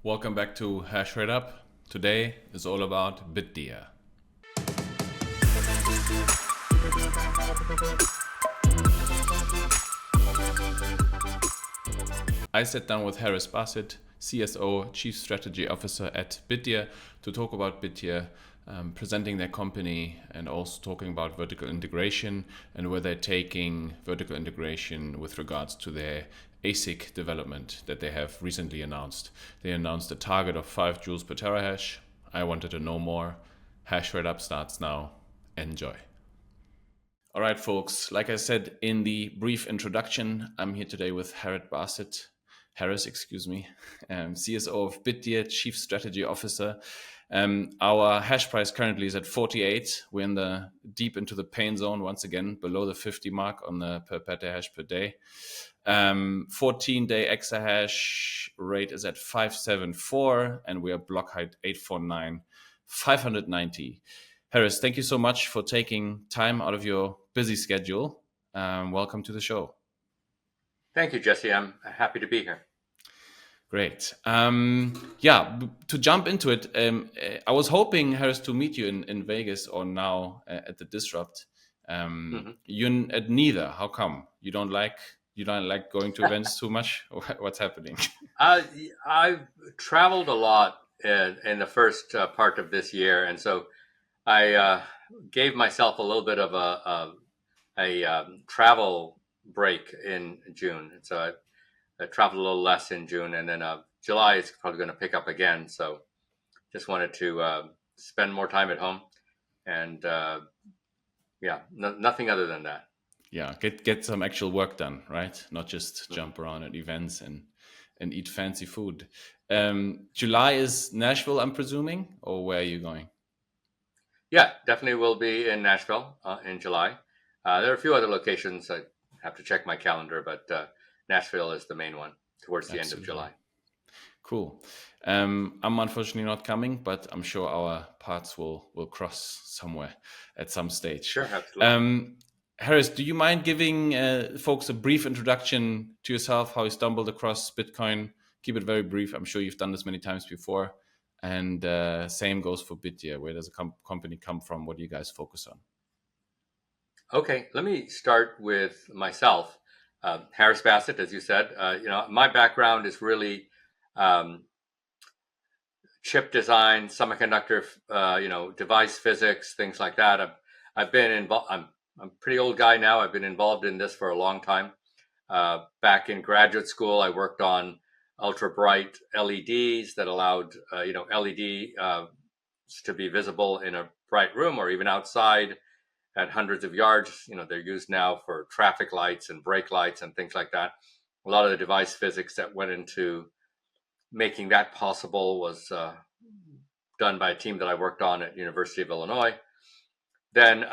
Welcome back to HashrateUp. Today is all about Bitdeer. I sat down with Basit, CSO, Chief Strategy Officer at Bitdeer, to talk about Bitdeer, presenting their company and also talking about vertical integration and where they're taking vertical integration with regards to their ASIC development that they have recently announced. They announced a target of 5 joules per terahash. I wanted to know more. HashrateUp starts now. Enjoy. All right, folks. Like I said in the brief introduction, I'm here today with Harris, CSO of Bitdeer, Chief Strategy Officer. Our hash price currently is at 48. We're deep into the pain zone once again, below the 50 mark on the per petahash per day. 14-day exahash rate is at 574, and we are block height 849, 590. Harris, thank you so much for taking time out of your busy schedule. Welcome to the show. Thank you, Jesse. I'm happy to be here. Great. To jump into it, I was hoping, Harris, to meet you in Vegas or now at the Disrupt. You're at neither. How come? You don't like going to events too much? What's happening? I've traveled a lot in the first part of this year, and so I gave myself a little bit of a travel break in June. And so I traveled a little less in June, and then July is probably going to pick up again. So just wanted to spend more time at home, and nothing other than that. Yeah, get some actual work done, right? Not just jump around at events and eat fancy food. July is Nashville, I'm presuming, or where are you going? Yeah, definitely will be in Nashville in July. There are a few other locations. I have to check my calendar, but Nashville is the main one towards the end of July. Cool. I'm unfortunately not coming, but I'm sure our paths will cross somewhere at some stage. Sure, absolutely. Harris, do you mind giving folks a brief introduction to yourself, how you stumbled across Bitcoin? Keep it very brief. I'm sure you've done this many times before. And same goes for Bitdeer. Where does a company come from? What do you guys focus on? Okay, let me start with myself. Harris Basit, as you said. My background is really chip design, semiconductor, device physics, things like that. I've been involved. I'm a pretty old guy now. I've been involved in this for a long time. Back in graduate school, I worked on ultra bright LEDs that allowed LED to be visible in a bright room or even outside at hundreds of yards. They're used now for traffic lights and brake lights and things like that. A lot of the device physics that went into making that possible was done by a team that I worked on at University of Illinois. Then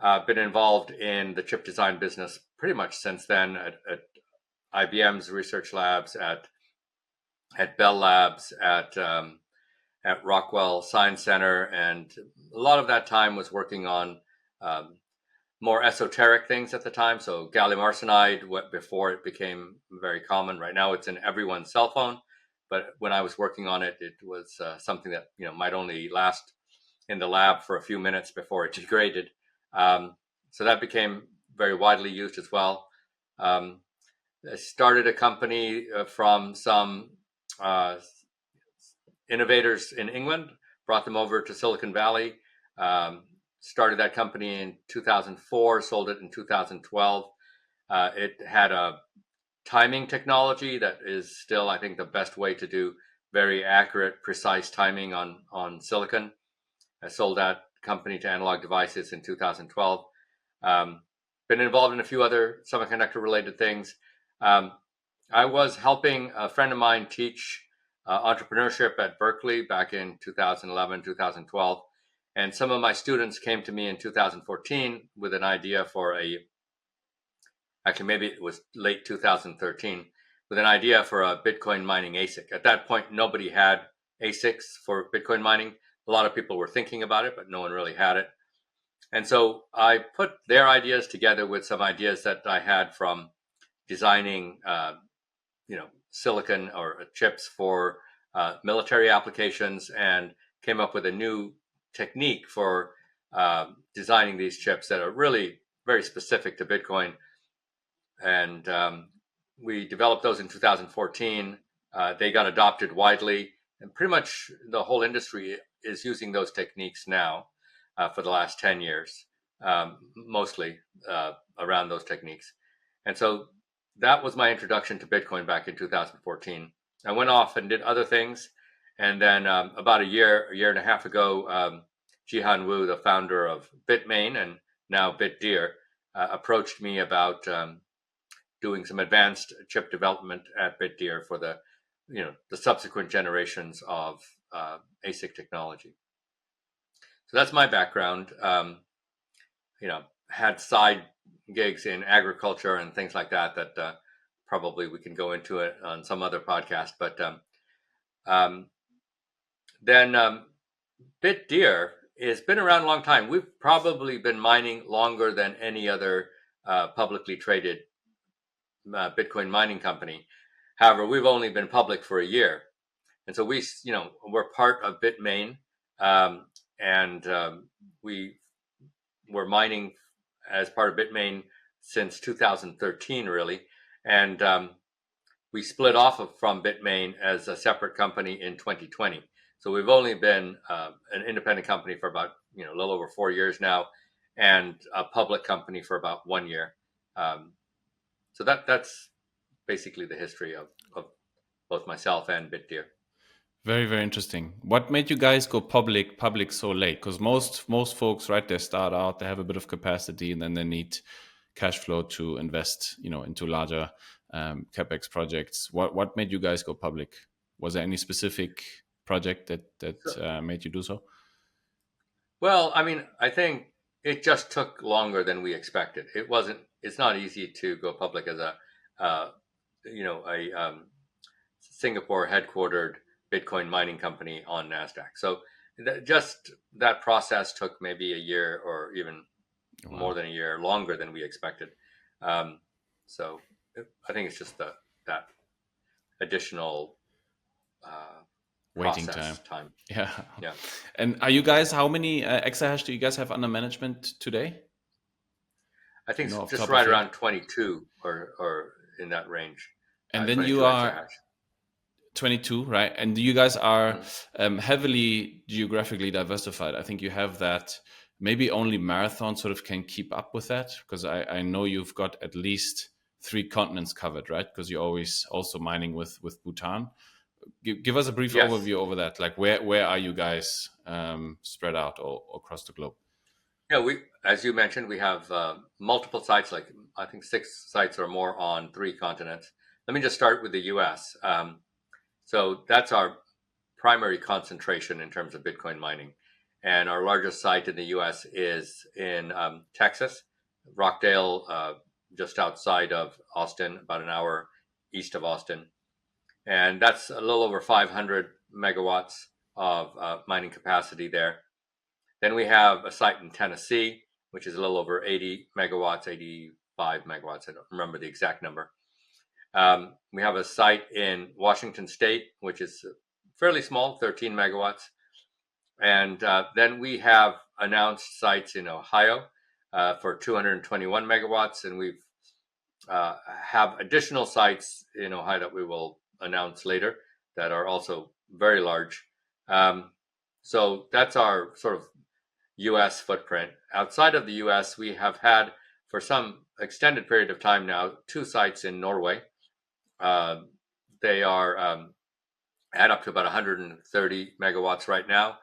I've been involved in the chip design business pretty much since then at IBM's research labs, at Bell Labs, at Rockwell Science Center, and a lot of that time was working on more esoteric things at the time. So gallium arsenide, before it became very common. Right now, it's in everyone's cell phone, but when I was working on it, it was something that might only last in the lab for a few minutes before it degraded. So that became very widely used as well. I started a company from some innovators in England, brought them over to Silicon Valley, started that company in 2004, sold it in 2012. It had a timing technology that is still, I think, the best way to do very accurate, precise timing on silicon. I sold that company to Analog Devices in 2012. Been involved in a few other semiconductor-related things. I was helping a friend of mine teach entrepreneurship at Berkeley back in 2011, 2012. And some of my students came to me in 2014 with an idea actually maybe it was late 2013, with an idea for a Bitcoin mining ASIC. At that point, nobody had ASICs for Bitcoin mining. A lot of people were thinking about it, but no one really had it. And so I put their ideas together with some ideas that I had from designing, silicon or chips for military applications, and came up with a new technique for designing these chips that are really very specific to Bitcoin. And we developed those in 2014. They got adopted widely, and pretty much the whole industry is using those techniques now for the last 10 years, mostly around those techniques. And so that was my introduction to Bitcoin back in 2014. I went off and did other things. And then about a year and a half ago, Jihan Wu, the founder of Bitmain and now Bitdeer, approached me about doing some advanced chip development at Bitdeer for the subsequent generations of ASIC technology. So that's my background. Had side gigs in agriculture and things like that probably we can go into it on some other podcast. But then Bitdeer has been around a long time. We've probably been mining longer than any other publicly traded Bitcoin mining company. However, we've only been public for a year. And so we're part of Bitmain, and we were mining as part of Bitmain since 2013, really. And we split off from Bitmain as a separate company in 2020. So we've only been an independent company for about a little over 4 years now, and a public company for about 1 year. So that's basically the history of both myself and Bitdeer. Very, very interesting. What made you guys go public so late? Because most folks, right, they start out, they have a bit of capacity, and then they need cash flow to invest, into larger capex projects. What made you guys go public? Was there any specific project that made you do so? Well, I mean, I think it just took longer than we expected. It's not easy to go public as a Singapore headquartered Bitcoin mining company on NASDAQ. So just that process took maybe a year or even more than a year, longer than we expected. So I think it's just that additional waiting time. Yeah. Yeah. And are you guys, how many exahash do you guys have under management today? I think just right around 22 or in that range. And then you are exahash. 22, right? And you guys are heavily geographically diversified. I think you have that. Maybe only Marathon sort of can keep up with that, because I know you've got at least 3 continents covered, right? Because you're always also mining with Bhutan. Give us a brief overview over that. Like where are you guys spread out all across the globe? Yeah, as you mentioned, we have multiple sites, like I think 6 sites or more on 3 continents. Let me just start with the U.S. So that's our primary concentration in terms of Bitcoin mining. And our largest site in the U.S. is in Texas, Rockdale, just outside of Austin, about an hour east of Austin. And that's a little over 500 megawatts of mining capacity there. Then we have a site in Tennessee, which is a little over 80 megawatts, 85 megawatts. I don't remember the exact number. We have a site in Washington State, which is fairly small, 13 megawatts. And then we have announced sites in Ohio for 221 megawatts. And we've have additional sites in Ohio that we will announce later that are also very large. So that's our sort of U.S. footprint. Outside of the U.S., we have had for some extended period of time now 2 sites in Norway. They are add up to about 130 megawatts right now.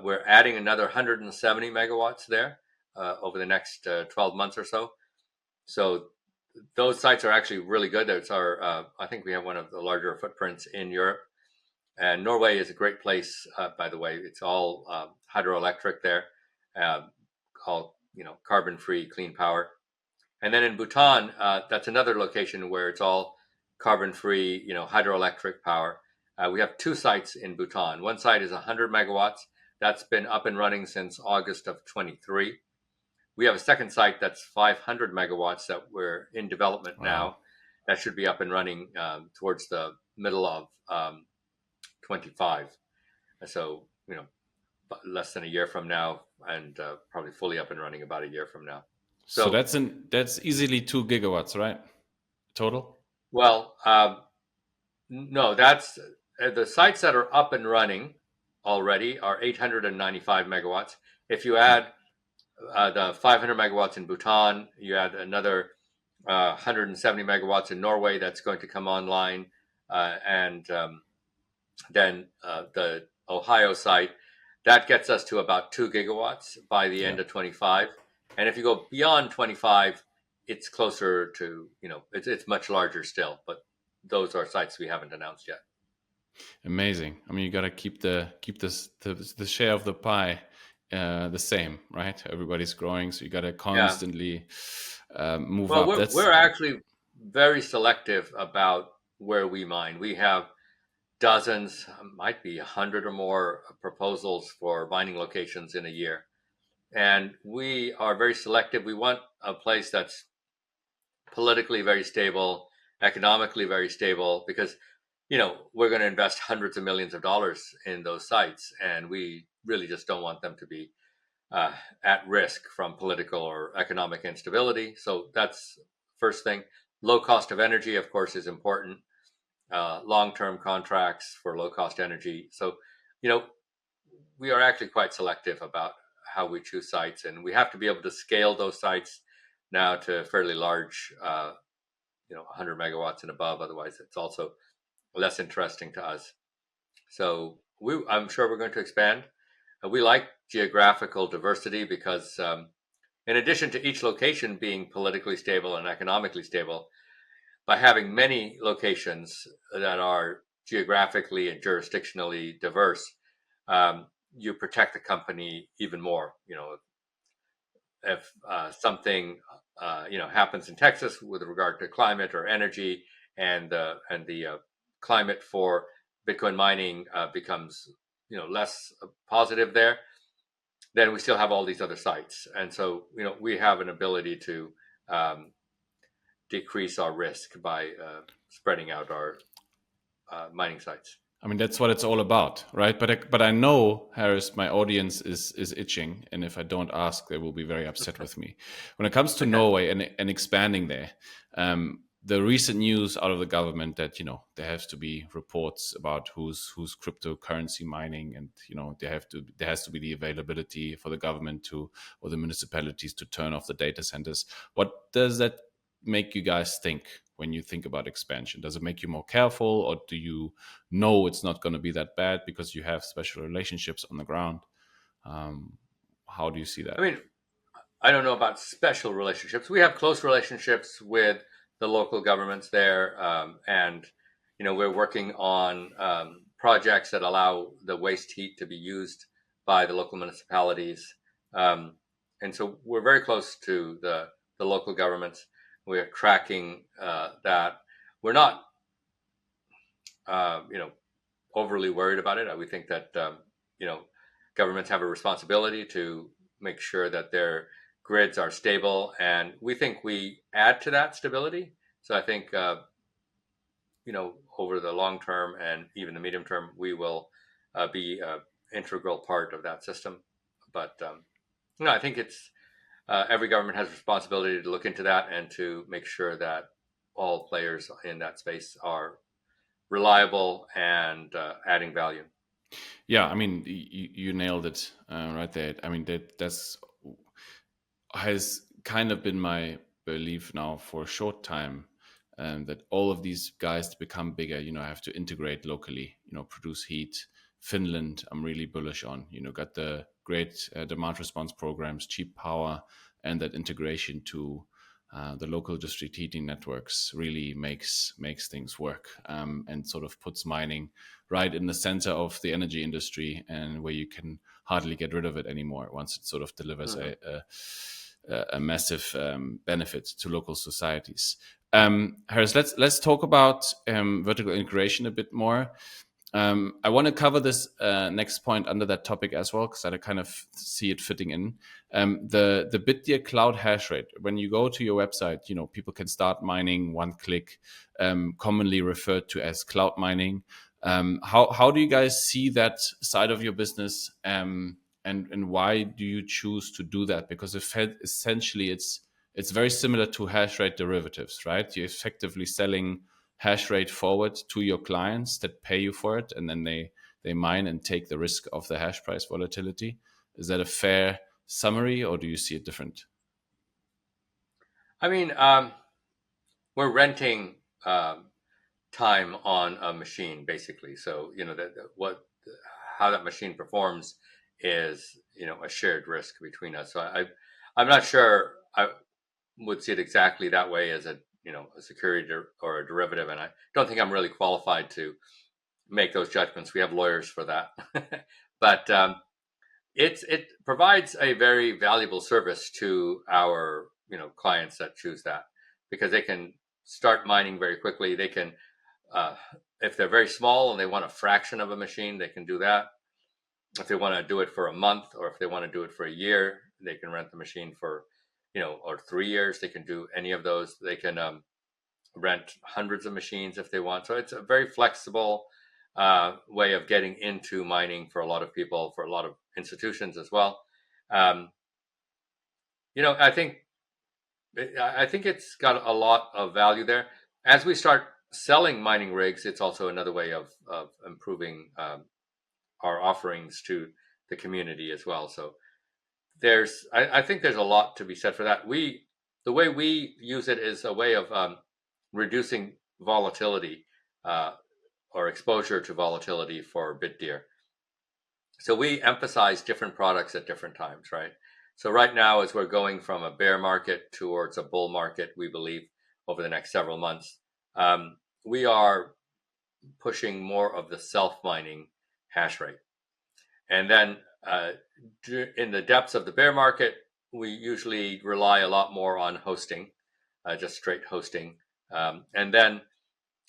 We're adding another 170 megawatts there over the next 12 months or so. So those sites are actually really good. It's I think we have one of the larger footprints in Europe. And Norway is a great place, by the way. It's all hydroelectric there, all carbon-free, clean power. And then in Bhutan, that's another location where it's all carbon-free, hydroelectric power. We have 2 sites in Bhutan. One site is 100 megawatts. That's been up and running since August of 23. We have a second site that's 500 megawatts that we're in development now. that should be up and running towards the middle of 25. So, less than a year from now, and probably fully up and running about a year from now. So So, that's easily 2 gigawatts, right? Total? well, no, that's the sites that are up and running already are 895 megawatts. If you Yeah. add the 500 megawatts in Bhutan, you add another 170 megawatts in Norway that's going to come online, and then the Ohio site, that gets us to about 2 gigawatts by the Yeah. end of 25. And if you go beyond 25, it's closer to, it's much larger still, but those are sites we haven't announced yet. Amazing. I mean, you got to keep the share of the pie the same, right? Everybody's growing, so you got to Yeah. constantly move Well, up. we're actually very selective about where we mine. We have dozens, might be 100 or more proposals for mining locations in a year. And we are very selective. We want a place that's politically very stable, economically very stable, because we're going to invest hundreds of millions of dollars in those sites, and we really just don't want them to be at risk from political or economic instability. So that's first thing. Low cost of energy, of course, is important. Long-term contracts for low-cost energy. So, we are actually quite selective about how we choose sites, and we have to be able to scale those sites now to fairly large, 100 megawatts and above. Otherwise, it's also less interesting to us. So I'm sure we're going to expand. We like geographical diversity because, in addition to each location being politically stable and economically stable, by having many locations that are geographically and jurisdictionally diverse, you protect the company even more. If something happens in Texas with regard to climate or energy, and the climate for Bitcoin mining becomes less positive there, then we still have all these other sites, and so we have an ability to decrease our risk by spreading out our mining sites. I mean, that's what it's all about, right? But I know, Harris, my audience is itching, and if I don't ask, they will be very upset with me. When it comes to Okay. Norway and expanding there, the recent news out of the government that there has to be reports about who's cryptocurrency mining, and there has to be the availability for the government to, or the municipalities to, turn off the data centers. What does that make you guys think when you think about expansion? Does it make you more careful, or do you know it's not going to be that bad because you have special relationships on the ground? How do you see that? I mean, I don't know about special relationships. We have close relationships with the local governments there, and we're working on projects that allow the waste heat to be used by the local municipalities, and so we're very close to the local governments. We're tracking that. We're not, overly worried about it. We think that governments have a responsibility to make sure that their grids are stable, and we think we add to that stability. So I think over the long term and even the medium term, we will be an integral part of that system. But I think it's every government has a responsibility to look into that and to make sure that all players in that space are reliable and adding value. Yeah, I mean, you nailed it right there. I mean, that's has kind of been my belief now for a short time, that all of these guys to become bigger, have to integrate locally, produce heat. Finland, I'm really bullish on, got the great demand response programs, cheap power, and that integration to the local district heating networks really makes things work, and sort of puts mining right in the center of the energy industry, and where you can hardly get rid of it anymore once it sort of delivers a massive benefit to local societies. Harris, let's talk about vertical integration a bit more. I want to cover this next point under that topic as well, because I kind of see it fitting in. The Bitdeer cloud hash rate. When you go to your website, people can start mining one click, commonly referred to as cloud mining. How do you guys see that side of your business, and why do you choose to do that? Because essentially, it's very similar to hash rate derivatives, right? You're effectively selling hash rate forward to your clients that pay you for it, and then they mine and take the risk of the hash price volatility. Is that a fair summary, or do you see it different? I mean, we're renting time on a machine basically. So how that machine performs is a shared risk between us. So I'm not sure I would see it exactly that way as a security or a derivative, and I don't think I'm really qualified to make those judgments. We have lawyers for that. But it provides a very valuable service to our clients that choose that, because they can start mining very quickly. They can, if they're very small and they want a fraction of a machine, they can do that. If they want to do it for a month, or if they want to do it for a year, they can rent the machine for or 3 years. They can do any of those. They can rent hundreds of machines if they want. So it's a very flexible way of getting into mining for a lot of people, for a lot of institutions as well. Um, I think it's got a lot of value there. As we start selling mining rigs, it's also another way of improving our offerings to the community as well. So I think there's a lot to be said for that. The way we use it is a way of reducing volatility, or exposure to volatility for Bitdeer. So we emphasize different products at different times, right? So right now, as we're going from a bear market towards a bull market, we believe over the next several months, we are pushing more of the self-mining hash rate. And then in the depths of the bear market, we usually rely a lot more on hosting, just straight hosting. And then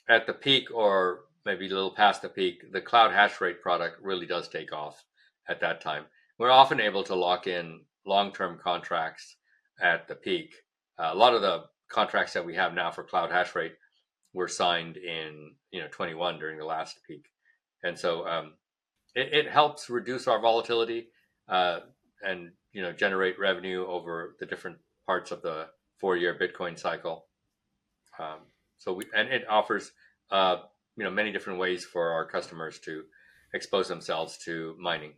at the peak, or maybe a little past the peak, the cloud hash rate product really does take off at that time. We're often able to lock in long-term contracts at the peak. A lot of the contracts that we have now for cloud hash rate were signed in 21 during the last peak, and so it helps reduce our volatility, and generate revenue over the different parts of the 4-year Bitcoin cycle. And it offers many different ways for our customers to expose themselves to mining.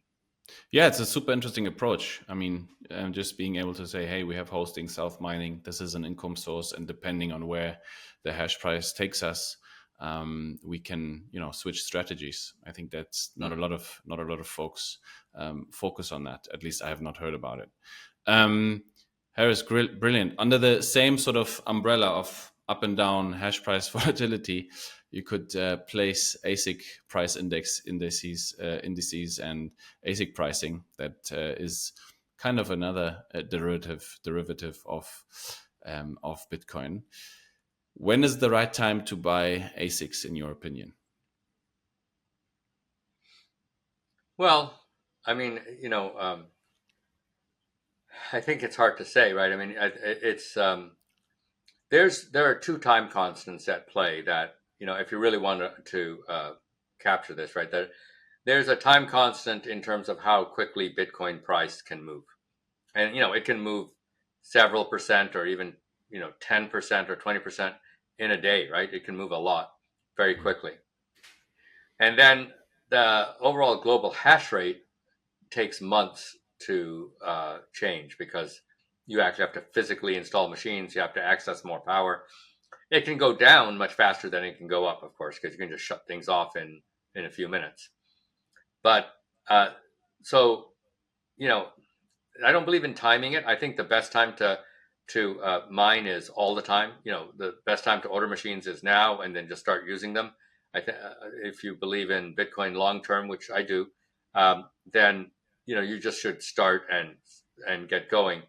Yeah, it's a super interesting approach. I mean, just being able to say, hey, we have hosting, self mining, this is an income source, and depending on where the hash price takes us, we can switch strategies. I think that's not a lot of folks focus on that. At least I have not heard about it. Harris, brilliant. Under the same sort of umbrella of up and down hash price volatility, you could place ASIC price indices, and ASIC pricing. That is kind of another derivative of Bitcoin. When is the right time to buy ASICs, in your opinion? Well, I mean, I think it's hard to say, right? I mean, it's there are two time constants at play that if you really want to capture this, right, there's a time constant in terms of how quickly Bitcoin price can move, and it can move several percent, or even 10% or 20% in a day, right? It can move a lot very quickly, and then the overall global hash rate takes months to change, because you actually have to physically install machines. You have to access more power. It can go down much faster than it can go up, of course, because you can just shut things off in a few minutes. But so I don't believe in timing it. I think the best time to mine is all the time. The best time to order machines is now, and then just start using them. I think if you believe in Bitcoin long term, which I do, then you just should start and get going.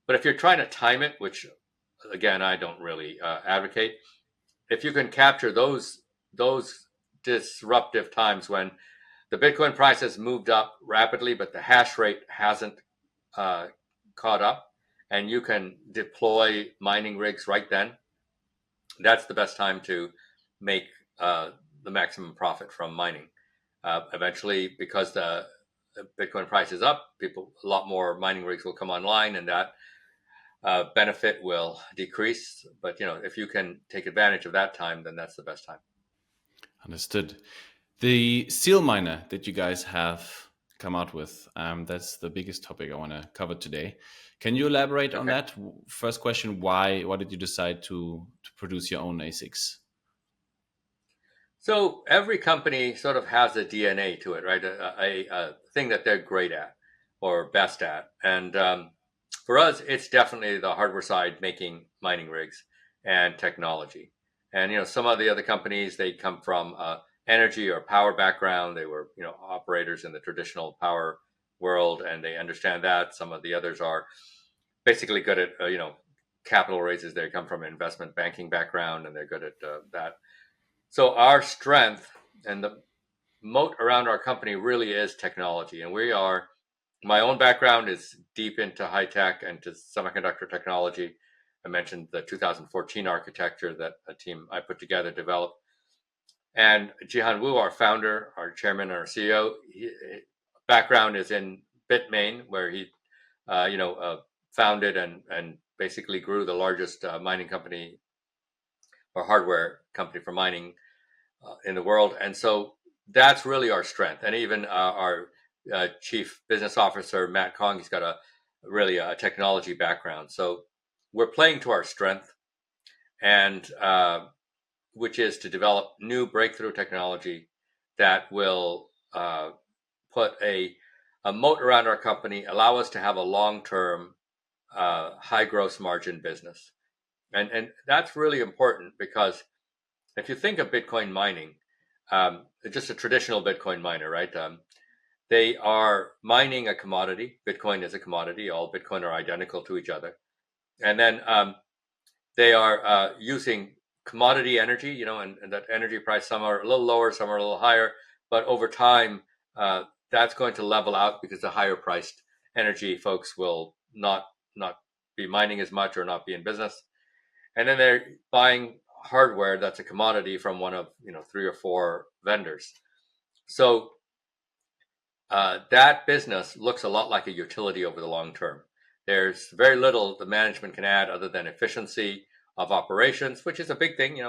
But if you're trying to time it, which again I don't really advocate, if you can capture those disruptive times when the Bitcoin price has moved up rapidly, but the hash rate hasn't caught up, and you can deploy mining rigs right then. That's the best time to make the maximum profit from mining. Eventually, because the Bitcoin price is up, a lot more mining rigs will come online, and that benefit will decrease. But if you can take advantage of that time, then that's the best time. Understood. The seal miner that you guys have come out with, that's the biggest topic I want to cover today. Can you elaborate on that? First question, why did you decide to produce your own ASICs? So every company sort of has a DNA to it, right? A thing that they're great at or best at. And for us, it's definitely the hardware side, making mining rigs and technology. And some of the other companies, they come from energy or power background. They were operators in the traditional power world, and they understand that. Some of the others are basically good at capital raises. They come from an investment banking background, and they're good at that. So our strength and the moat around our company really is technology. And my own background is deep into high tech and to semiconductor technology. I mentioned the 2014 architecture that a team I put together developed. And Jihan Wu, our founder, our chairman, our CEO, background is in Bitmain, where he, founded and basically grew the largest mining company or hardware company for mining in the world. And so that's really our strength. And even our chief business officer, Matt Kong, he's got a technology background. So we're playing to our strength, and which is to develop new breakthrough technology that will put a moat around our company, allow us to have a long-term high gross margin business. And that's really important, because if you think of Bitcoin mining, just a traditional Bitcoin miner, right? They are mining a commodity. Bitcoin is a commodity. All Bitcoin are identical to each other. And then they are using commodity energy, and that energy price, some are a little lower, some are a little higher. But over time, that's going to level out, because the higher priced energy folks will not be mining as much or not be in business. And then they're buying hardware that's a commodity from one of 3 or 4 vendors. So that business looks a lot like a utility over the long term. There's very little the management can add other than efficiency of operations, which is a big thing,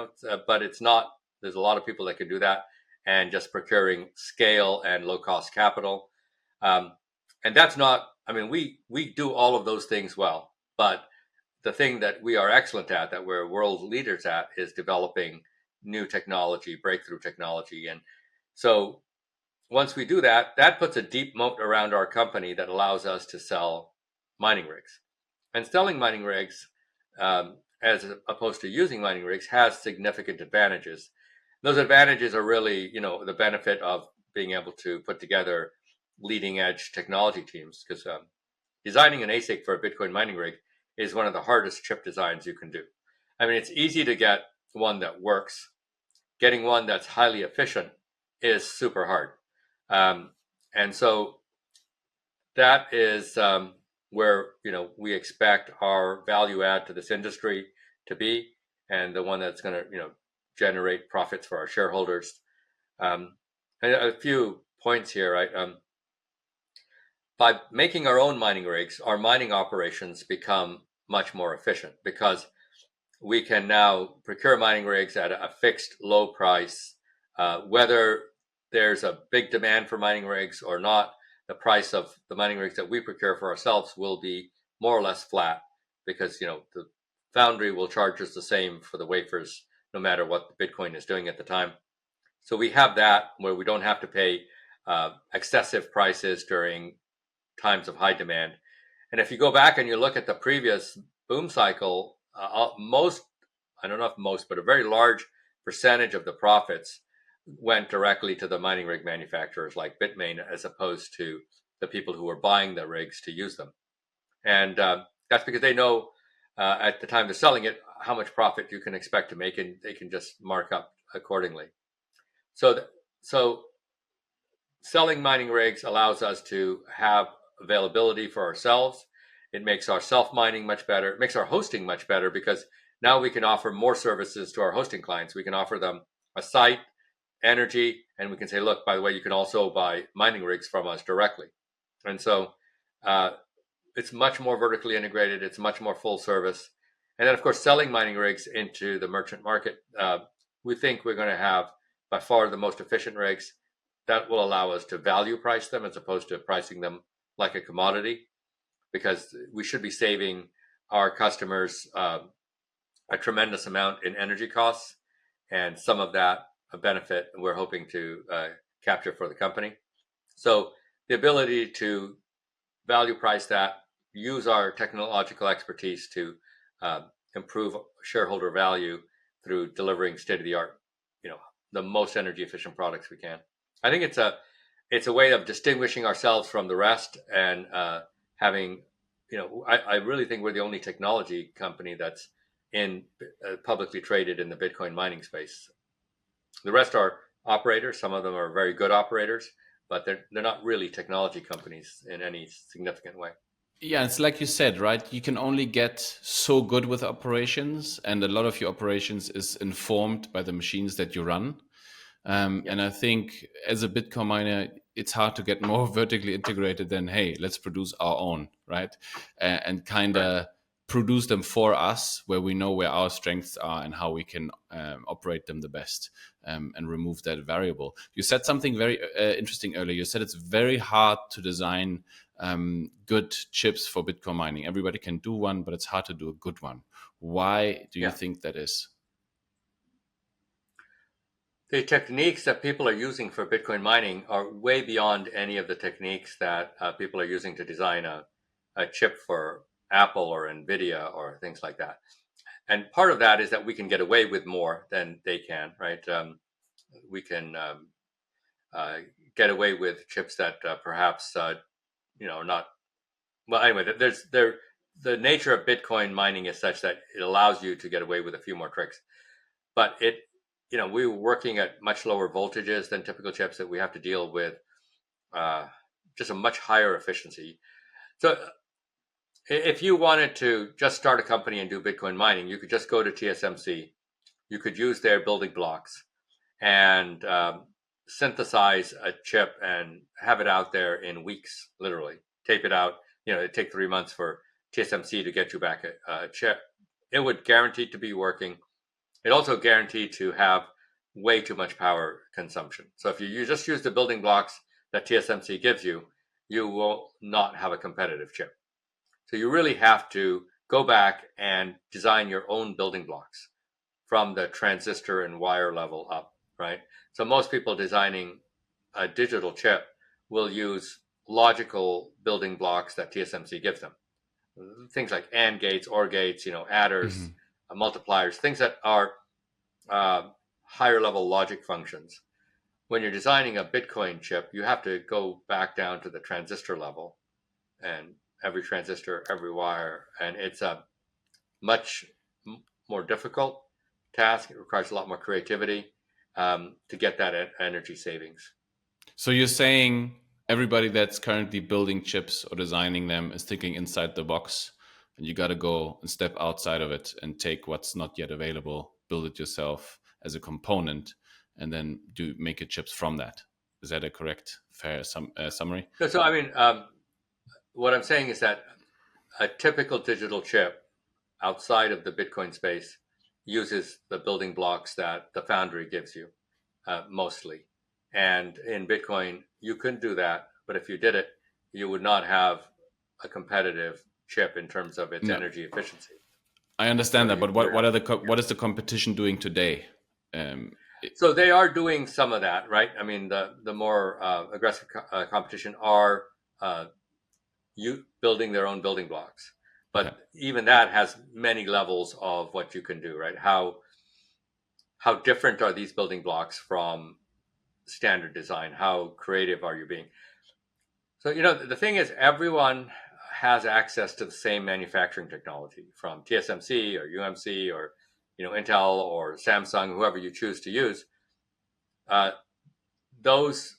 but it's not. There's a lot of people that can do that, and just procuring scale and low cost capital. And that's not. I mean, we do all of those things well, but the thing that we are excellent at, that we're world leaders at, is developing new technology, breakthrough technology. And so once we do that, that puts a deep moat around our company that allows us to sell mining rigs. And selling mining rigs, as opposed to using mining rigs, has significant advantages. Those advantages are really, the benefit of being able to put together leading edge technology teams, because designing an ASIC for a Bitcoin mining rig is one of the hardest chip designs you can do. I mean, it's easy to get one that works. Getting one that's highly efficient is super hard. And so that is where, we expect our value add to this industry to be, and the one that's going to, generate profits for our shareholders. And a few points here, right? By making our own mining rigs, our mining operations become much more efficient, because we can now procure mining rigs at a fixed low price. Whether there's a big demand for mining rigs or not, the price of the mining rigs that we procure for ourselves will be more or less flat, because the foundry will charge us the same for the wafers, no matter what the Bitcoin is doing at the time. So we have that, where we don't have to pay excessive prices during times of high demand. And if you go back and you look at the previous boom cycle, I don't know if most, but a very large percentage of the profits went directly to the mining rig manufacturers like Bitmain, as opposed to the people who were buying the rigs to use them. And that's because they know at the time they're selling it how much profit you can expect to make, and they can just mark up accordingly. So selling mining rigs allows us to have availability for ourselves. It makes our self-mining much better. It makes our hosting much better because now we can offer more services to our hosting clients. We can offer them a site, energy, and we can say, look, by the way, you can also buy mining rigs from us directly. And so uh, it's much more vertically integrated. It's much more full service. And then, of course, selling mining rigs into the merchant market, we think we're going to have by far the most efficient rigs that will allow us to value price them as opposed to pricing them like a commodity, because we should be saving our customers a tremendous amount in energy costs, and some of that a benefit we're hoping to capture for the company. So the ability to value price that, use our technological expertise to uh, improve shareholder value through delivering state of the art, the most energy efficient products we can. I think it's a way of distinguishing ourselves from the rest, and having, I really think we're the only technology company that's in publicly traded in the Bitcoin mining space. The rest are operators. Some of them are very good operators, but they're not really technology companies in any significant way. Yeah, it's like you said, right? You can only get so good with operations, and a lot of your operations is informed by the machines that you run. And I think as a Bitcoin miner, it's hard to get more vertically integrated than, hey, let's produce our own, right? And kind Right. of produce them for us where we know where our strengths are and how we can operate them the best, and remove that variable. You said something very interesting earlier. You said it's very hard to design good chips for Bitcoin mining. Everybody can do one, but it's hard to do a good one. Why do you Yeah. think that is? The techniques that people are using for Bitcoin mining are way beyond any of the techniques that people are using to design a chip for Apple or Nvidia or things like that. And part of that is that we can get away with more than they can, right? We can uh, get away with chips that perhaps not. Well, anyway, the nature of Bitcoin mining is such that it allows you to get away with a few more tricks. But we were working at much lower voltages than typical chips, that we have to deal with uh, just a much higher efficiency. So if you wanted to just start a company and do Bitcoin mining, you could just go to TSMC. You could use their building blocks and synthesize a chip and have it out there in weeks, literally. Tape it out. It'd take 3 months for TSMC to get you back a chip. It would guarantee to be working. It also guaranteed to have way too much power consumption. So if you just use the building blocks that TSMC gives you, you will not have a competitive chip. So you really have to go back and design your own building blocks from the transistor and wire level up, right? So most people designing a digital chip will use logical building blocks that TSMC gives them. Things like AND gates, OR gates, adders, Mhm. multipliers, things that are higher level logic functions. When you're designing a Bitcoin chip, you have to go back down to the transistor level, and every transistor, every wire, and it's a much more difficult task. It requires a lot more creativity to get that energy savings. So you're saying everybody that's currently building chips or designing them is thinking inside the box, and you got to go and step outside of it and take what's not yet available, build it yourself as a component, and then do make your chips from that. Is that a correct, fair summary? So I mean, what I'm saying is that a typical digital chip outside of the Bitcoin space uses the building blocks that the foundry gives you, mostly. And in Bitcoin, you couldn't do that. But if you did it, you would not have a competitive chip in terms of its No, energy efficiency. I So understand that, you, but you what have, are the yeah. what is the competition doing today? It, So they are doing some of that, right? I mean, the more aggressive competition are uh, you building their own building blocks, okay. but even that has many levels of what you can do, right? How different are these building blocks from standard design? How creative are you being? So, the thing is, everyone has access to the same manufacturing technology from TSMC or UMC or, Intel or Samsung, whoever you choose to use. those,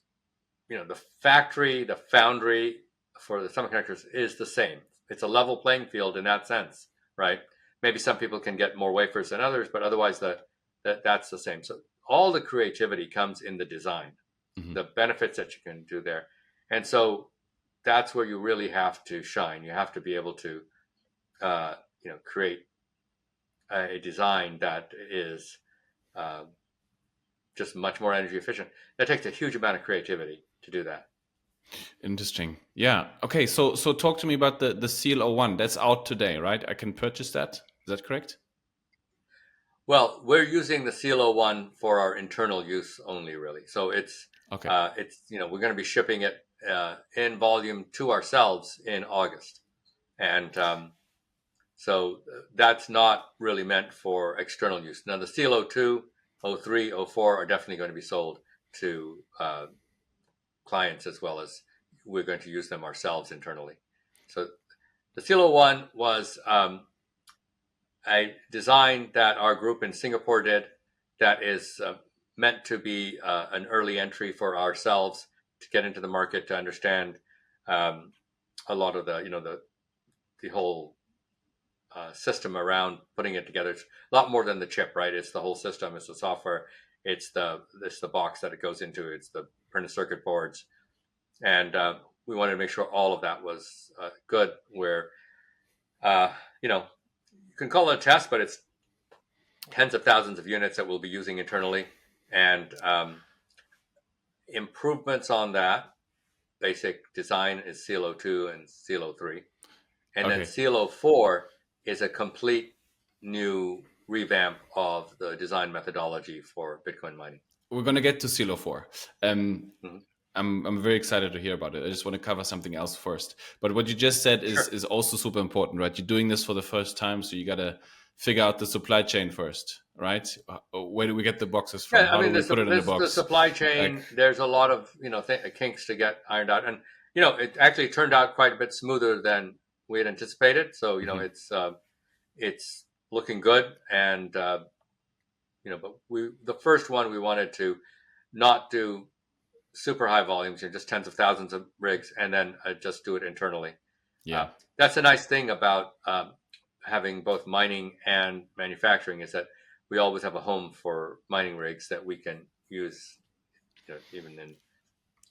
the factory, the foundry for the semiconductors is the same. It's a level playing field in that sense, right? Maybe some people can get more wafers than others, but otherwise that's the same. So all the creativity comes in the design, the benefits that you can do there. And so that's where you really have to shine. You have to be able to, create a design that is uh, just much more energy efficient. That takes a huge amount of creativity to do that. Interesting. Yeah. Okay. So talk to me about the Seal 01. That's out today, right? I can purchase that. Is that correct? Well, we're using the Silo one for our internal use only, really. So Okay. we're going to be shipping it in volume to ourselves in August, and so that's not really meant for external use. Now, the Silo 2, 03, 04 are definitely going to be sold to clients, as well as we're going to use them ourselves internally. So the Silo 1 was a design that our group in Singapore did that is meant to be an early entry for ourselves to get into the market, to understand a lot of the whole system around putting it together. It's a lot more than the chip, right? It's the whole system. It's the software. It's the box that it goes into. It's the printed circuit boards, and we wanted to make sure all of that was good. Where you can call it a test, but it's tens of thousands of units that we'll be using internally, and improvements on that basic design is Silo 2 and Silo 3. And then Okay. Silo 4 is a complete new revamp of the design methodology for Bitcoin mining. We're gonna get to Silo 4. Mhm. I'm very excited to hear about it. I just want to cover something else first. But what you just said Sure. is also super important, right? You're doing this for the first time, so you gotta figure out the supply chain first, right? Where do we get the boxes from? Yeah, I How do mean, we put it in the the box? supply Like, chain, there's a lot of, kinks to get ironed out. And, it actually turned out quite a bit smoother than we had anticipated. So, mhm. it's looking good. And, but the first one, we wanted to not do super high volumes, just tens of thousands of rigs, and then just do it internally. Yeah. That's a nice thing about having both mining and manufacturing, is that we always have a home for mining rigs that we can use, even in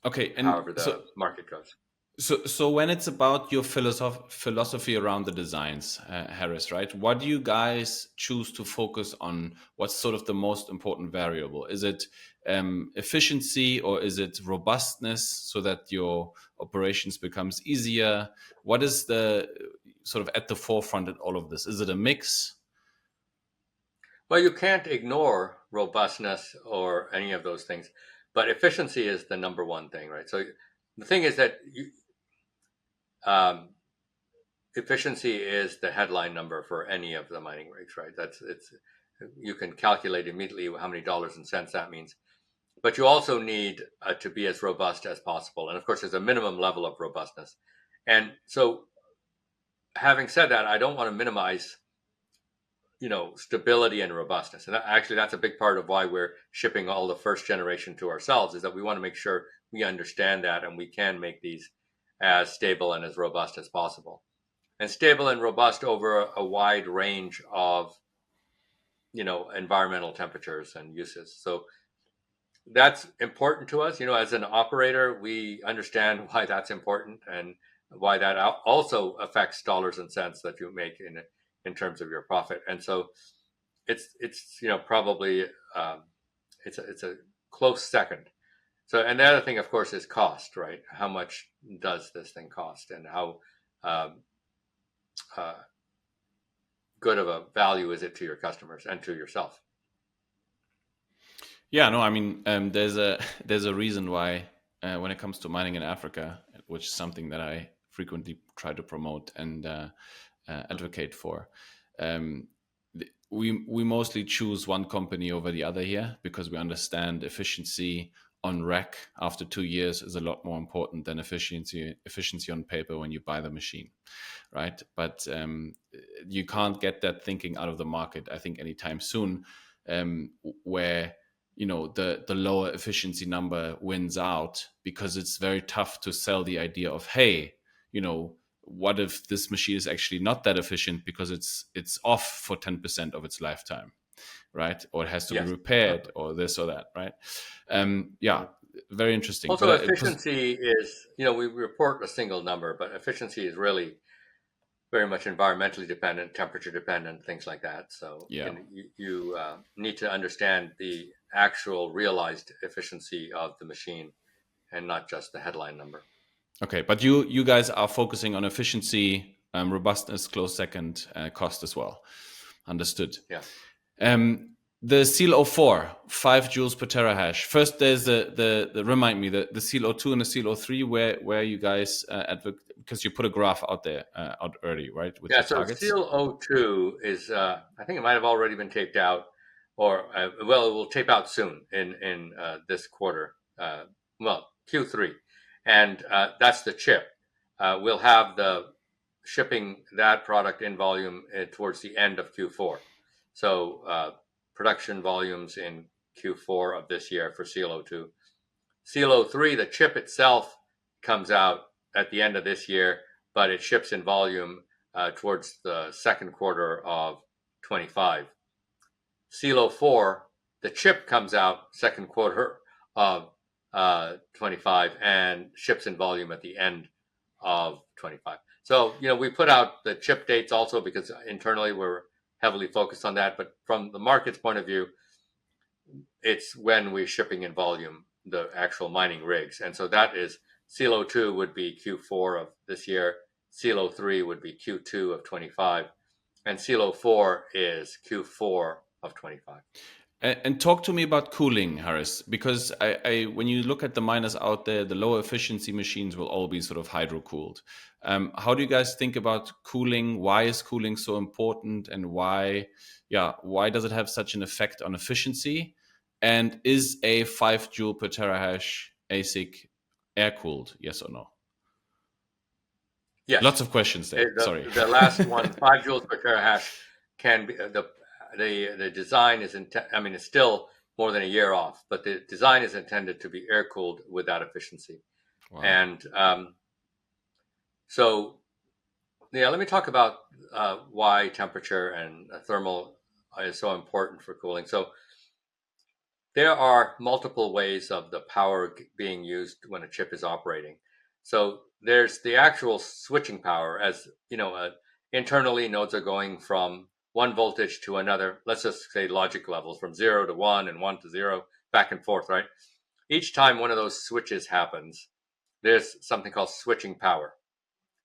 Okay. And however the market goes. so when it's about your philosophy around the designs, Harris, right? What do you guys choose to focus on? What's sort of the most important variable? Is it efficiency, or is it robustness, so that your operations becomes easier? What is the sort of at the forefront in all of this? Is it a mix? Well, you can't ignore robustness or any of those things, but efficiency is the number one thing, right? So the thing is that um, efficiency is the headline number for any of the mining rigs, right? You can calculate immediately how many dollars and cents that means. But you also need to be as robust as possible. And of course, there's a minimum level of robustness. And so, having said that, I don't want to minimize, stability and robustness. And that's a big part of why we're shipping all the first generation to ourselves, is that we want to make sure we understand that and we can make these as stable and as robust as possible. And stable and robust over a wide range of, environmental temperatures and uses. So that's important to us. As an operator, we understand why that's important, and why that also affects dollars and cents that you make in terms of your profit. And so it's probably it's a close second. So, and the other thing, of course, is cost, right? How much does this thing cost, and how um, uh, good of a value is it to your customers and to yourself? Yeah, no, I mean, there's a there's a reason why when it comes to mining in Africa, which is something that I frequently try to promote and advocate for. Um, we mostly choose one company over the other here, because we understand efficiency on rack after 2 years is a lot more important than efficiency on paper when you buy the machine, right? But you can't get that thinking out of the market, I think, anytime soon, where the lower efficiency number wins out, because it's very tough to sell the idea of, hey, what if this machine is actually not that efficient because it's off for 10% of its lifetime, right? Or it has to be Yes. repaired, or this or that, right? Yeah, very interesting. Also, But efficiency is, we report a single number, but efficiency is really very much environmentally dependent, temperature dependent, things like that. So yeah. you need to understand the actual realized efficiency of the machine and not just the headline number. Okay, but you guys are focusing on efficiency, robustness, close second, cost as well. Understood. Yeah. The Seal 04, 5 joules per terahash. First, there's the remind me, the Seal 02 and the Seal 03, where you guys because you put a graph out there out early, right, with Yeah. your So targets. Seal 02 is, I think it might have already been taped out, or well, it will tape out soon in this quarter. Well, Q3, and that's the chip. We'll have the shipping that product in volume towards the end of Q4. So production volumes in Q4 of this year for Seal 02. Seal 03, the chip itself comes out at the end of this year, but it ships in volume towards the second quarter of 25. Seal 04, the chip comes out second quarter of 25 and ships in volume at the end of 25. So, we put out the chip dates also because internally we're heavily focused on that. But from the market's point of view, it's when we're shipping in volume the actual mining rigs. And so that is Seal 02 would be Q4 of this year. Seal 03 would be Q2 of 25. And Seal 04 is Q4 of 25. And talk to me about cooling, Harris, because when you look at the miners out there, the lower efficiency machines will all be sort of hydro cooled. How do you guys think about cooling? Why is cooling so important, and why does it have such an effect on efficiency? And is a 5 joule per terahash ASIC air cooled? Yes or no? Yes. Lots of questions there. Sorry. The last one, 5 joules per terahash, can be the design is it's still more than a year off, but the design is intended to be air cooled with that efficiency. Wow. And so, let me talk about why temperature and thermal is so important for cooling. So there are multiple ways of the power being used when a chip is operating. So there's the actual switching power, as internally nodes are going from one voltage to another. Let's just say logic levels from 0 to 1 and 1 to 0, back and forth, right? Each time one of those switches happens, there's something called switching power.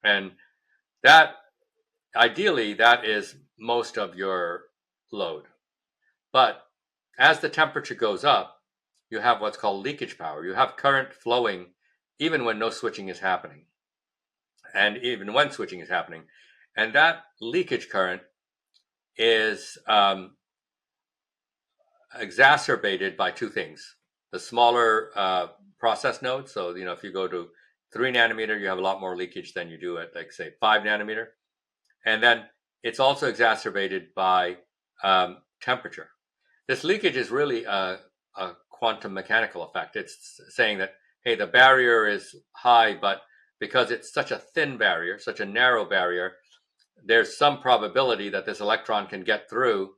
And that, ideally, that is most of your load. But as the temperature goes up, you have what's called leakage power. You have current flowing even when no switching is happening, and even when switching is happening. And that leakage current is exacerbated by two things. The smaller process nodes. So, if you go to 3 nanometer, you have a lot more leakage than you do at, like, say, 5 nanometer. And then it's also exacerbated by temperature. This leakage is really a quantum mechanical effect. It's saying that, hey, the barrier is high, but because it's such a thin barrier, such a narrow barrier, there's some probability that this electron can get through,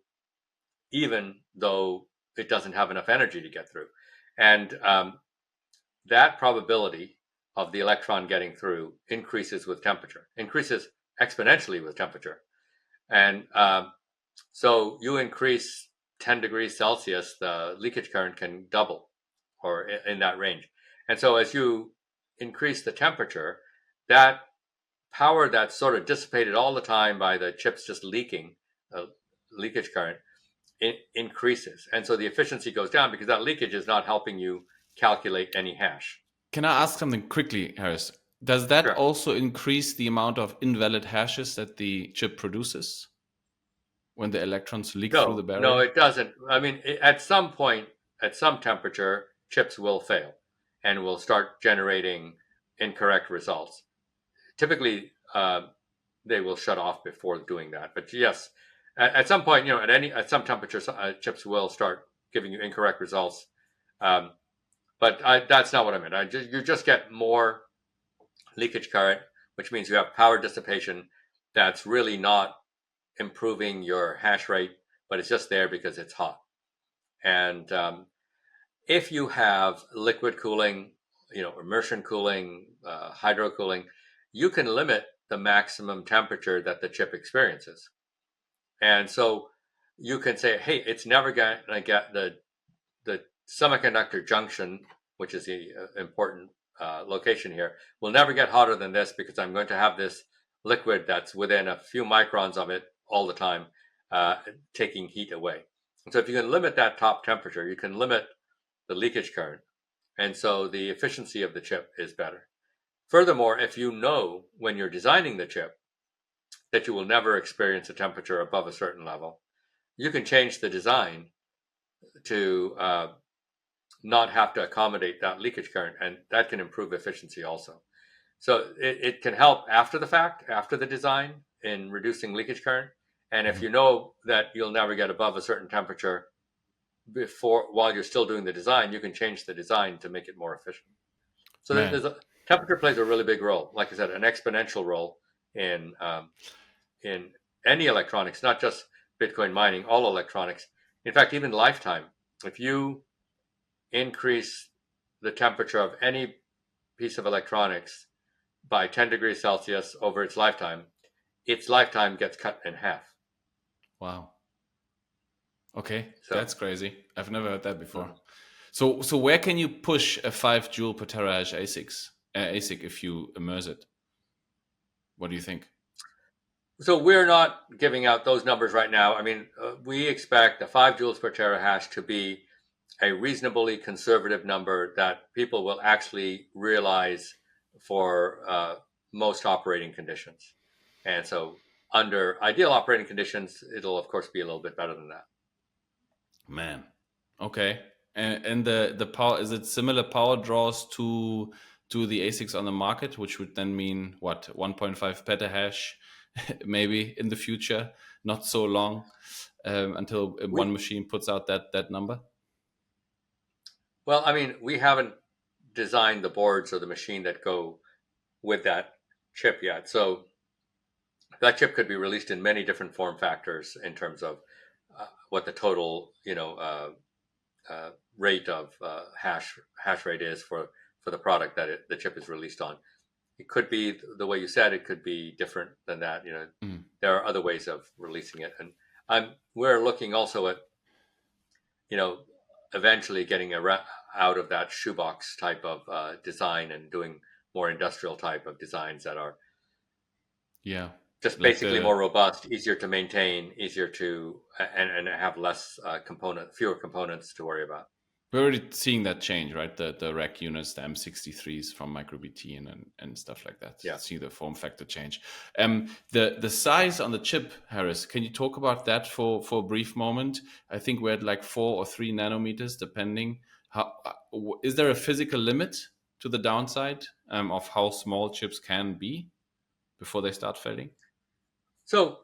even though it doesn't have enough energy to get through. And that probability of the electron getting through increases with temperature, increases exponentially with temperature. And so you increase 10 degrees Celsius, the leakage current can double, or in that range. And so as you increase the temperature, that power that's sort of dissipated all the time by the chips just leaking, leakage current, it increases. And so the efficiency goes down because that leakage is not helping you calculate any hash. Can I ask something quickly, Harris? Does that Sure. also increase the amount of invalid hashes that the chip produces when the electrons leak through the barrier? No, it doesn't. At some point, at some temperature, chips will fail and will start generating incorrect results. Typically, they will shut off before doing that. But yes, at some point, at some temperature, chips will start giving you incorrect results. But that's not what I meant. You just get more leakage current, which means you have power dissipation that's really not improving your hash rate, but it's just there because it's hot. And if you have liquid cooling, immersion cooling, hydro cooling, you can limit the maximum temperature that the chip experiences. And so you can say, hey, it's never going to get the semiconductor junction, which is the important location here, will never get hotter than this because I'm going to have this liquid that's within a few microns of it all the time, taking heat away. And so if you can limit that top temperature, you can limit the leakage current. And so the efficiency of the chip is better. Furthermore, if you know when you're designing the chip that you will never experience a temperature above a certain level, you can change the design to not have to accommodate that leakage current, and that can improve efficiency also. So it can help after the fact, after the design, in reducing leakage current. And if you know that you'll never get above a certain temperature while you're still doing the design, you can change the design to make it more efficient. So temperature plays a really big role. Like I said, an exponential role in any electronics, not just Bitcoin mining, all electronics. In fact, even lifetime. If you increase the temperature of any piece of electronics by 10 degrees Celsius over its lifetime gets cut in half. Wow. Okay, so, that's crazy. I've never heard that before. So where can you push a 5 joule per terahash ASIC if you immerse it? What do you think? So we're not giving out those numbers right now. I mean, we expect the 5 joules per terahash to be a reasonably conservative number that people will actually realize for most operating conditions. And so under ideal operating conditions, it'll of course be a little bit better than that. Man, okay. And the power, is it similar power draws to the ASICs on the market, which would then mean what, 1.5 petahash maybe in the future, not so long until one machine puts out that number? Well, I mean, we haven't designed the boards or the machine that go with that chip yet. So that chip could be released in many different form factors in terms of what the total, rate of hash rate is for the product that the chip is released on. It could be the way you said. It could be different than that. There are other ways of releasing it, and we're looking also at, eventually getting out of that shoebox type of design and doing more industrial type of designs that are just like basically more robust, easier to maintain, easier to and have less fewer components to worry about. We're already seeing that change, right? The rack units, the M63s from MicroBT and stuff like that. Yeah. See the form factor change. The size on the chip, Harris, can you talk about that for a brief moment? I think we're at like 4 or 3 nanometers, depending. Is there a physical limit to the downside of how small chips can be before they start failing? So,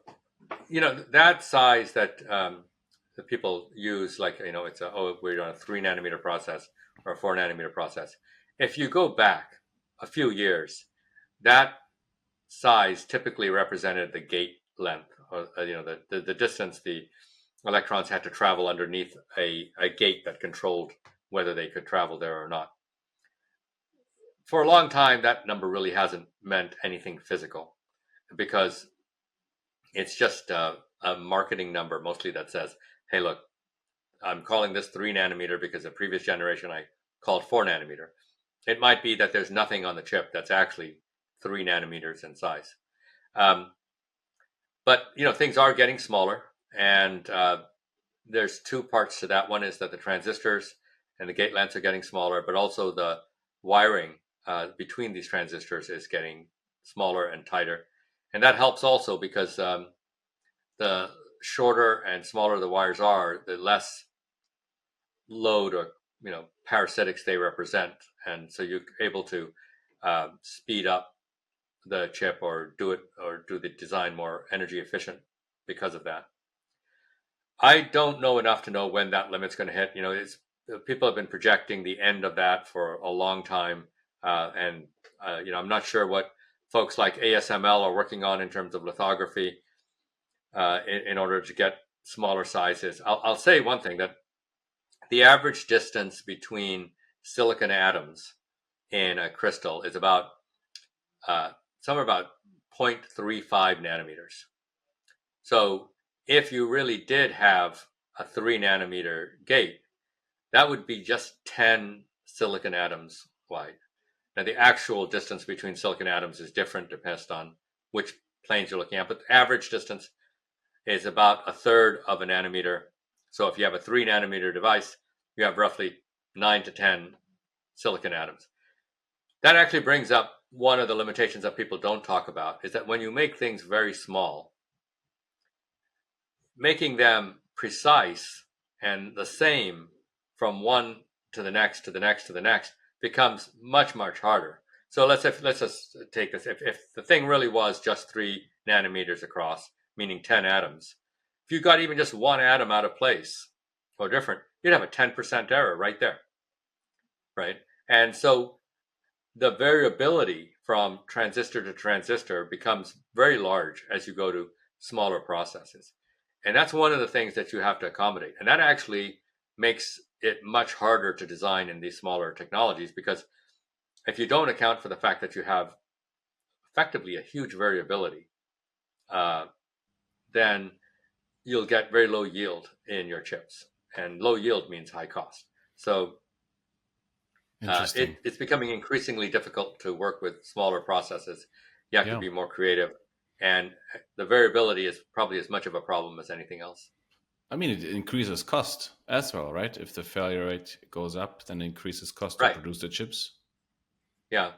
that size that the people use, like, it's we're on a 3 nanometer process or a 4 nanometer process. If you go back a few years, that size typically represented the gate length, or the distance the electrons had to travel underneath a gate that controlled whether they could travel there or not. For a long time, that number really hasn't meant anything physical, because it's just a marketing number mostly that says, hey, look, I'm calling this 3 nanometer because the previous generation I called 4 nanometer. It might be that there's nothing on the chip that's actually 3 nanometers in size. But, things are getting smaller, and there's 2 parts to that. One is that the transistors and the gate lengths are getting smaller, but also the wiring between these transistors is getting smaller and tighter. And that helps also because the shorter and smaller the wires are, the less load or parasitics they represent, and so you're able to speed up the chip or do the design more energy efficient because of that. I don't know enough to know when that limit's going to hit. It's people have been projecting the end of that for a long time, and I'm not sure what folks like ASML are working on in terms of lithography in order to get smaller sizes. I'll say one thing, that the average distance between silicon atoms in a crystal is about somewhere about 0.35 nanometers. So if you really did have a 3 nanometer gate, that would be just 10 silicon atoms wide. Now, the actual distance between silicon atoms is different, depends on which planes you're looking at, but the average distance is about a third of a nanometer. So if you have a 3 nanometer device, you have roughly 9 to 10 silicon atoms. That actually brings up one of the limitations that people don't talk about, is that when you make things very small, making them precise and the same from one to the next to the next to the next becomes much, much harder. So let's just take this. If the thing really was just 3 nanometers across, meaning 10 atoms, if you got even just one atom out of place or different, you'd have a 10% error right there, right? And so the variability from transistor to transistor becomes very large as you go to smaller processes. And that's one of the things that you have to accommodate. And that actually makes it much harder to design in these smaller technologies, because if you don't account for the fact that you have effectively a huge variability, then you'll get very low yield in your chips. And low yield means high cost. So Interesting. it's becoming increasingly difficult to work with smaller processes. You have to Yeah. be more creative. And the variability is probably as much of a problem as anything else. I mean, it increases cost as well, right? If the failure rate goes up, then it increases cost to Right. produce the chips. Yeah.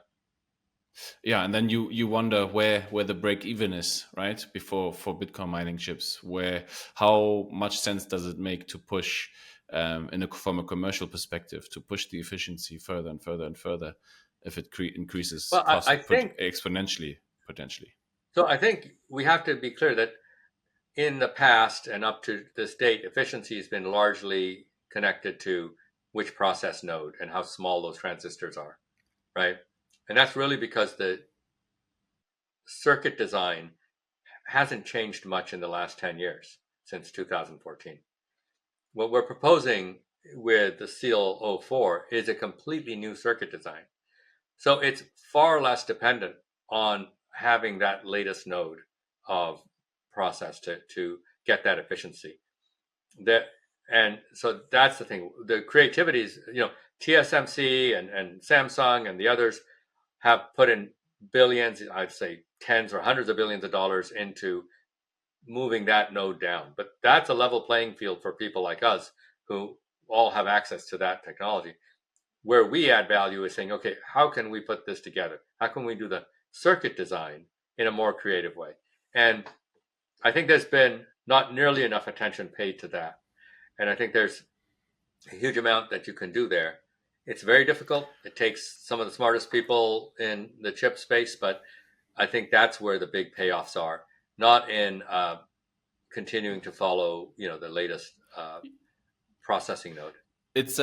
Yeah, and then you wonder where the break even is, right? Before for Bitcoin mining chips, where how much sense does it make to push from a commercial perspective to push the efficiency further and further and further if it increases Well, I cost think exponentially potentially. so. I think we have to be clear that in the past and up to this date, efficiency has been largely connected to which process node and how small those transistors are, right? And that's really because the circuit design hasn't changed much in the last 10 years, since 2014. What we're proposing with the SEAL 04 is a completely new circuit design. So it's far less dependent on having that latest node of process to get that efficiency. That and so that's the thing. The creativity is, TSMC and Samsung and the others have put in billions, I'd say tens or hundreds of billions of dollars into moving that node down. But that's a level playing field for people like us who all have access to that technology. Where we add value is saying, okay, how can we put this together? How can we do the circuit design in a more creative way? And I think there's been not nearly enough attention paid to that. And I think there's a huge amount that you can do there. It's very difficult. It takes some of the smartest people in the chip space, but I think that's where the big payoffs are, not in continuing to follow, the latest processing node. It's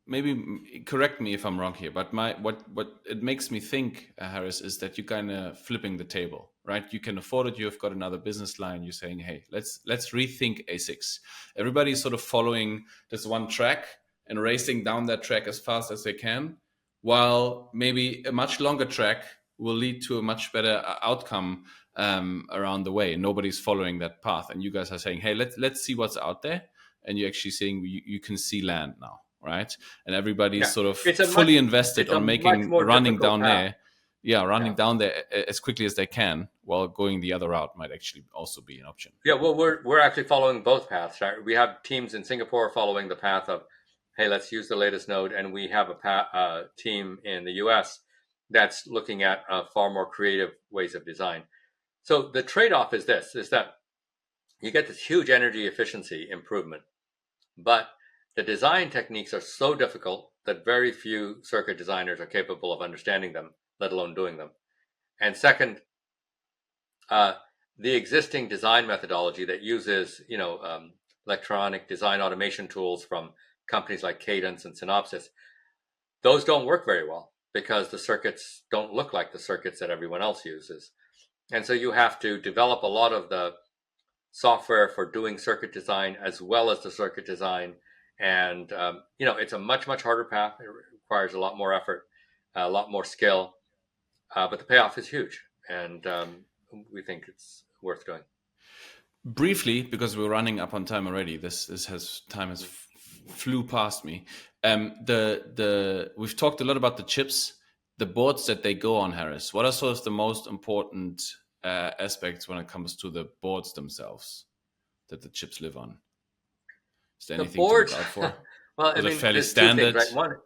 maybe correct me if I'm wrong here, but my what it makes me think, Harris, is that you're kind of flipping the table, right? You can afford it. You've got another business line. You're saying, hey, let's rethink ASICs. Everybody's sort of following this one track and racing down that track as fast as they can, while maybe a much longer track will lead to a much better outcome around the way. Nobody's following that path, and you guys are saying, hey, let's see what's out there, and you're actually saying you can see land now, right? And everybody's Yeah, sort of it's a much fully invested it's a on much making more running difficult down path. there, yeah, running Yeah. down there as quickly as they can, while going the other route might actually also be an option. Yeah, well, we're actually following both paths. Right? We have teams in Singapore following the path of, hey, let's use the latest node, and we have a team in the U.S. that's looking at far more creative ways of design. So the trade-off is this: is that you get this huge energy efficiency improvement, but the design techniques are so difficult that very few circuit designers are capable of understanding them, let alone doing them. And second, uh, the existing design methodology that uses, electronic design automation tools from companies like Cadence and Synopsys, those don't work very well because the circuits don't look like the circuits that everyone else uses. And so you have to develop a lot of the software for doing circuit design as well as the circuit design. And, it's a much, much harder path. It requires a lot more effort, a lot more skill, but the payoff is huge. And we think it's worth doing. Briefly, because we're running up on time already, time has flew past me. We've talked a lot about the chips, the boards that they go on, Harris. What are sort of the most important aspects when it comes to the boards themselves that the chips live on? Is there The anything to look boards, out for? well, Are they fairly there's two things, standard? right? One,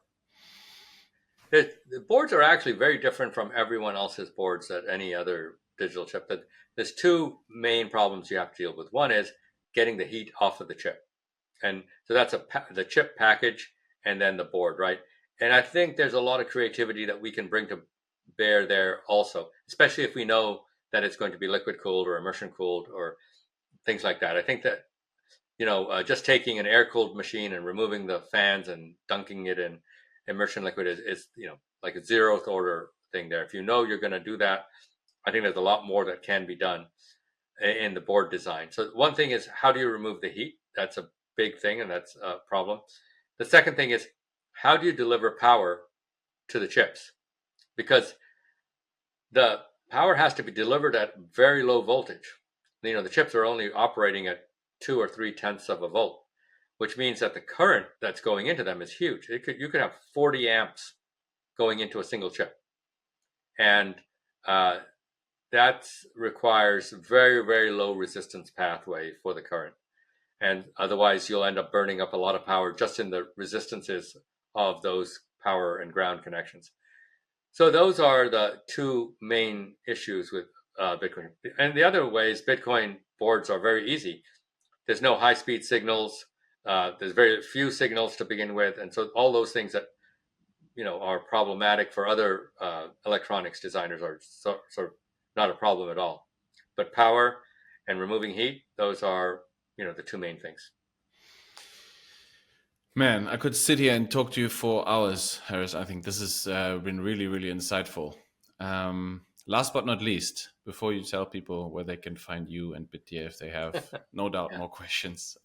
the boards are actually very different from everyone else's boards at any other digital chip. But there's two main problems you have to deal with. One is getting the heat off of the chip. And so that's the chip package and then the board, right? And I think there's a lot of creativity that we can bring to bear there also, especially if we know that it's going to be liquid cooled or immersion cooled or things like that. I think that, just taking an air cooled machine and removing the fans and dunking it in immersion liquid is like a zeroth order thing there. If you know you're going to do that, I think there's a lot more that can be done in the board design. So one thing is, how do you remove the heat? That's a big thing, and that's a problem. The second thing is, how do you deliver power to the chips? Because the power has to be delivered at very low voltage. The chips are only operating at 2 or 3/10 of a volt, which means that the current that's going into them is huge. You could have 40 amps going into a single chip, and that requires very, very low resistance pathway for the current. And otherwise, you'll end up burning up a lot of power just in the resistances of those power and ground connections. So those are the two main issues with Bitcoin. And the other way is Bitcoin boards are very easy. There's no high-speed signals. There's very few signals to begin with. And so all those things that are problematic for other electronics designers are sort of not a problem at all. But power and removing heat, those are the two main things. Man, I could sit here and talk to you for hours, Harris. I think this has been really, really insightful. Last but not least, before you tell people where they can find you and Bitdeer if they have no doubt more questions,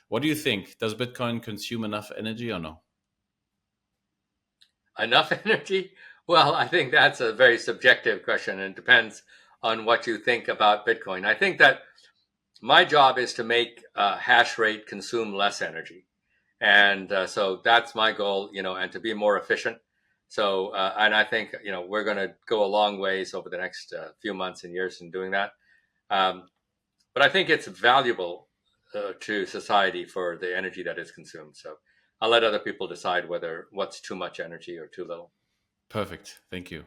what do you think? Does Bitcoin consume enough energy or no? Enough energy? Well, I think that's a very subjective question, and it depends on what you think about Bitcoin. I think that my job is to make hash rate consume less energy. And so that's my goal, and to be more efficient. So, and I think, we're going to go a long ways over the next few months and years in doing that. But I think it's valuable to society for the energy that is consumed. So I'll let other people decide what's too much energy or too little. Perfect. Thank you.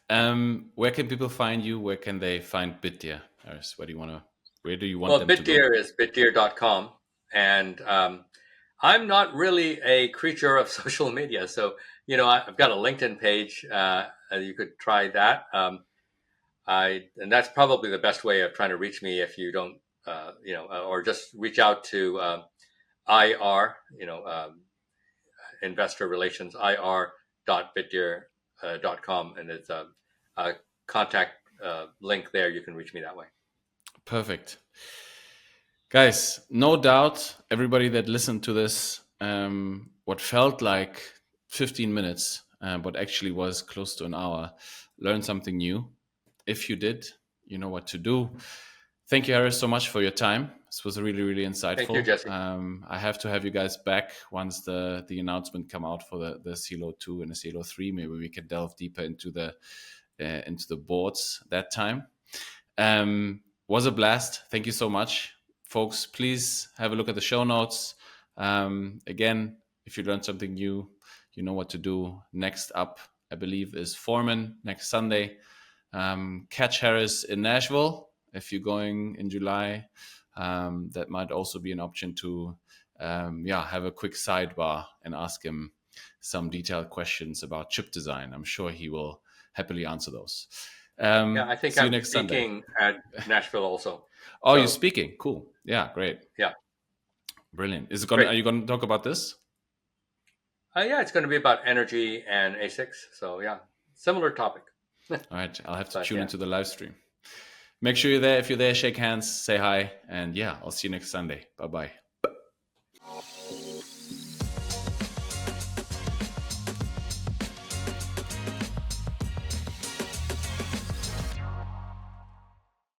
Where can people find you? Where can they find Bitdeer? Harris, where do you want them to go? Bitdeer is bitdeer.com. And I'm not really a creature of social media. So, I've got a LinkedIn page. You could try that. And that's probably the best way of trying to reach me if you don't, or just reach out to IR, investor relations, ir.bitdeer.com. And it's a contact link there. You can reach me that way. Perfect. Guys, no doubt everybody that listened to this, what felt like 15 minutes, but actually was close to an hour, learned something new. If you did, you know what to do. Thank you, Harris, so much for your time. This was really, really insightful. Thank you, Jesse. I have to have you guys back once the announcement come out for the CLO 2 and the CLO 3. Maybe we can delve deeper into the boards that time. Was a blast. Thank you so much. Folks, please have a look at the show notes. Again, if you learned something new, you know what to do. Next up, I believe, is Foreman next Sunday. Catch Harris in Nashville if you're going in July. That might also be an option to have a quick sidebar and ask him some detailed questions about chip design. I'm sure he will happily answer those. Yeah, I think See you I'm next Sunday. speaking at Nashville also. Oh, you're So speaking. Cool. Yeah, great. yeah, Brilliant. great. Are you gonna talk about this? Yeah, it's going to be about energy and ASICs. So yeah, similar topic. All right, I'll have to But tune yeah, into the live stream. Make sure you're there. If you're there, shake hands, say hi, and yeah, I'll see you next Sunday. Bye bye.